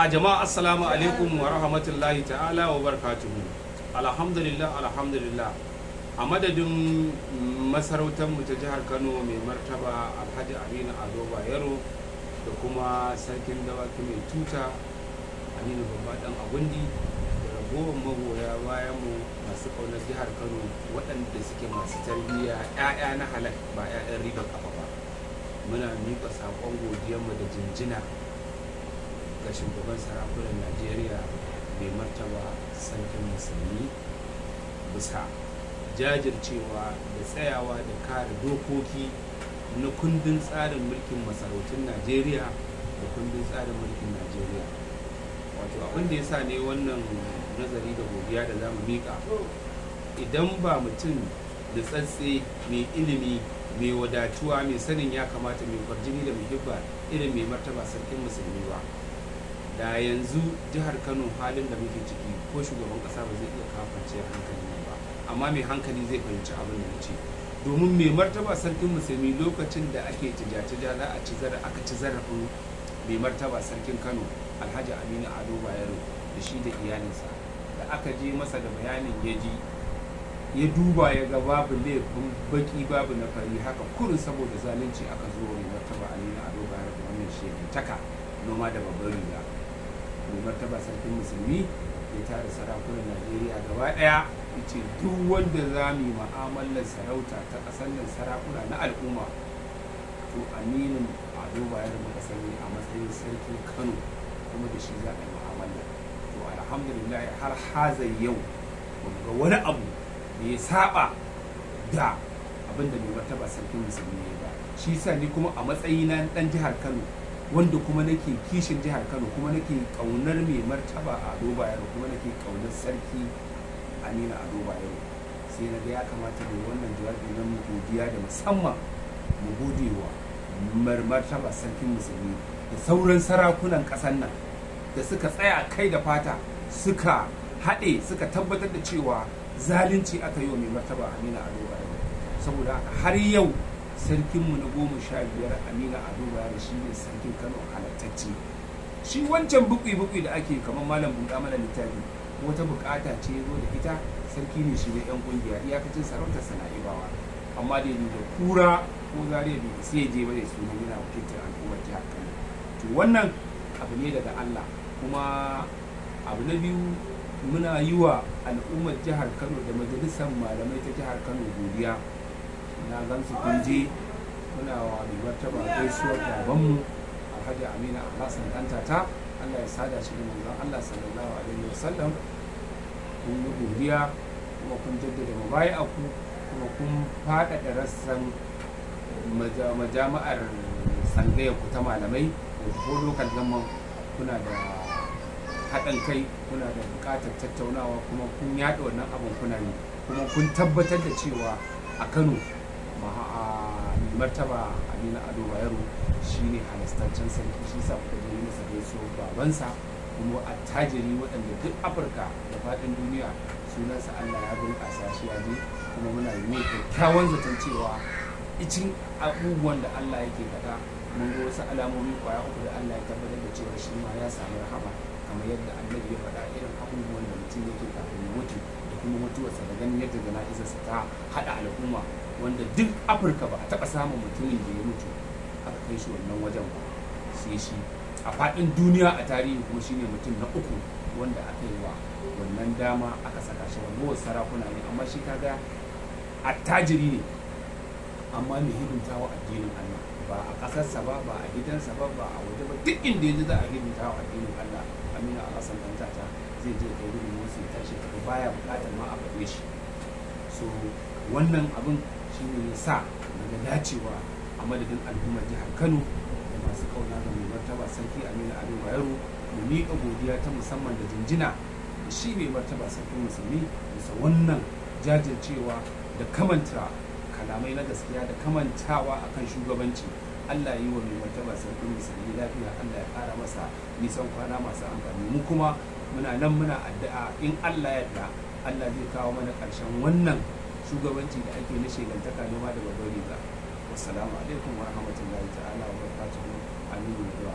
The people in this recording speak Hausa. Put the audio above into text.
Jama'a assalamu alaikum wa rahmatullahi ta'ala wa barakatuhu. Alhamdulillah a madadin masarautar mu ta jihar Kano mai martaba Alhaji Aminu Ado Bayero da kuma sarkin dawaki mai tuta Aminu Babba Dan Agundi da ragowar magoya bayan mu masu kaunar jihar Kano waɗanda suke masu tarbiyya ƴaƴa na halak ba ƴaƴan riba kafa ba. Muna miƙa saƙon godiyar mu da jinjina ga shugaban sarakunan Najeriya mai martaba sarkin musulmi bisa jajircewa da tsayawa da kare dokoki na kundin tsarin mulkin masarautun Najeriya da kundin tsarin mulkin Najeriya. Wato abin da ya sa ne wannan nazari da godiya da za mu miƙa, idan ba mutum da tsatse mai ilimi mai wadatuwa mai sanin ya kamata mai kwarjini da muhibba irin mai martaba sarkin musulmi ba, da yanzu jihar Kano halin da muke ciki ko shugaban kasa ba zai iya kafance hankali ba, amma mai hankali zai fahimci abin da nace. Domin mai martaba sarkin musulmi lokacin da ake tija za a aka ci zarafin mai martaba sarkin Kano Alhaji Aminu Ado Bayero da shi da iyalinsa, da aka je masa da bayanin ya duba ya ga babu laifin baki babu na fari, haka kurin saboda zalunci aka zo mai martaba Aminu Ado Bayero da wannan shekantaka noma da babbar riga. Mai martaba sarkin musulmi ya tara sarakunan Najeriya gaba daya, yace duk wanda za mu yi mu'amalar sarauta ta ƙasar nan, sarakuna na al'umma, to Aminu Ado Bayero muka sani a matsayin sarkin Kano kuma da shi za a yi mu'amala. To alhamdulillah har hazai yau ga wani abu da ya saba da abin da mai martaba sarkin musulmi ya ba. Shi sa ni kuma a matsayina dan jihar Kano wanda kuma nake kishin jihar Kano kuma nake kaunar mai martaba Ado Bayero kuma nake kaunar sarki Aminu Ado Bayero, sai na ga ya kamata da wannan jawabi na mu godiya da musamman mu godewa martaba sarkin musulmi da sauran sarakunan ƙasar nan da suka tsaya kai da fata suka haɗe suka tabbatar da cewa zalunci aka yi wa mai martaba Aminu Ado Bayero. Saboda har yau sarkinmu na 15 Aminu Ado Bayero shi ne sarkin Kano halattacce. Shi wancan bukwi da ake kamar malam buɗa mana littafi wata bukata ce zo da ita, sarki ne shi ne yan kungiya iyakacin sarautar sana'ibawa, amma da da kura ko zariya bai sai je ba da sunan yana wakiltar al'ummar jihar Kano. To wannan abu ne daga Allah. Kuma abu na biyu, muna yi wa al'ummar jihar Kano da majalisar malamai ta jihar Kano godiya. Na gansu kun je muna wa mai martaba gaisuwar babanmu Alhaji Aminu Alhassan Dantata, Allah ya sada shi da manzon Allah sallallahu alaihi wasallam. Kun yi godiya kuma kun jaddada mubayi'aku kuma kun faɗaɗa rassan majami'ar tsangayar ku ta malamai ko lokal zaman, kuna da haɗin kai, kuna da buƙatar tattaunawa, kuma kun yaɗa wannan abin kuna ne, kuma kun tabbatar da cewa a Kano mai martaba Aminu Ado Bayero shi ne halastaccen sarki. Shi sa kuka je masa gaisuwar babansa, kuma attajiri waɗanda duk Afirka da faɗin duniya sunansa Allah ya bunƙasa shi ya je, kuma muna yi mai kyakkyawan zaton cewa icin abubuwan da Allah yake faɗa mun ga wasu alamomi kwaya uku da Allah ya tabbatar da cewa shi ma ya samu rahama, kamar yadda Annabi ya faɗa irin abubuwan da mutum yake kafin ya mutu da kuma mutuwarsa, da ganin yadda jana'izarsa ta haɗa al'umma, wanda duk Afirka ba a taɓa samun mutumin da ya mutu aka kai shi wannan wajen ba sai shi. A faɗin duniya a tarihi kuma shine mutum na uku wanda aka yi wa wannan dama aka saka shi. Wannan sarakuna ne, amma shi kaga attajiri ne amma mai hidimta wa addinin Allah, ba a ƙasarsa ba, ba a gidansa ba, ba a waje ba, duk inda ya za a hidimta wa addinin Allah. Aminu Alhassan Dantata zai je kai gudun wasu ya tashi kaga baya buƙatar ma a faɗe shi. So wannan abin shi ne ya sa daga dacewa a madadin al'ummar jihar Kano da masu kauna ga mai martaba sarki Aminu Ado Bayero mu miƙa godiya ta musamman da jinjina da shi mai martaba sarkin musulmi bisa wannan jajircewa da kamanta kalamai na gaskiya da kamantawa akan shugabanci. Allah yi wa mai martaba sarkin musulmi lafiya, Allah ya ƙara masa nisan kwana masu amfani. Mu kuma muna nan muna addu'a in Allah ya yarda Allah zai kawo mana ƙarshen wannan shugabanci da ake na shegantaka noma da babbar riga. Wassalamu alaikum wa rahmatullahi ta'ala wa barakatuhu. Aminu da